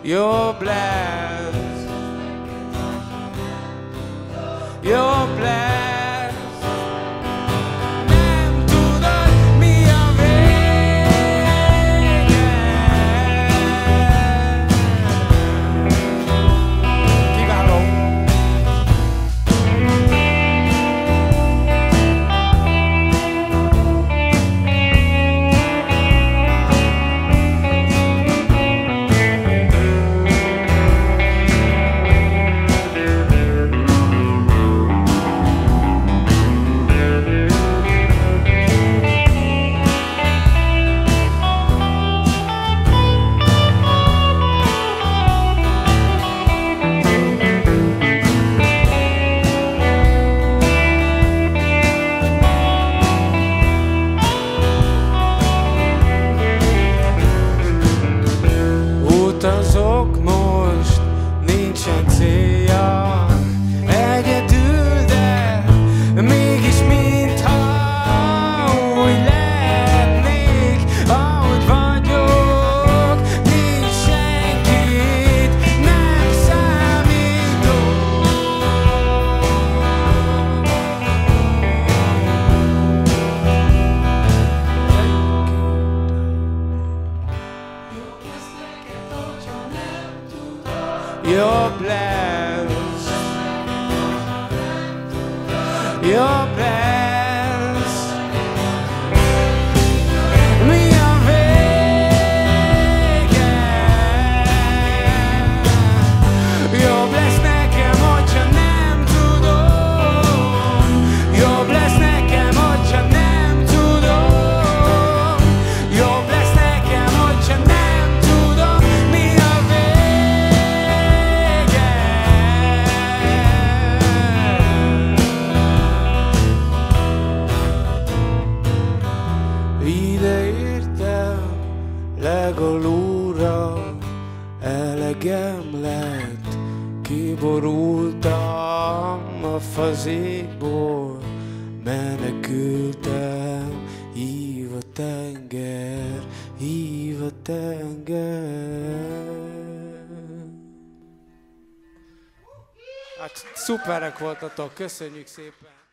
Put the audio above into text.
jobb lesz, jobb lesz. Nem tudod, mi a vége. Kiváló. Utazok most, nincsen célja, egyedül, de mégis mintha úgy lehetnék, ahogy vagyok, nincs senki itt, nem számítok. Jobb lesz, jobb lesz. Mi a vége? Jobb lesz nekem, hogyha nem tudom. Jobb lesz nekem, hogyha nem tudom. Jobb lesz nekem, hogyha nem tudom. Mi a ide értem legalulra, elegem lett, kiborultam a fazékból, menekültem, hív a tenger, hív a tenger. Hát szuperek voltatok, köszönjük szépen!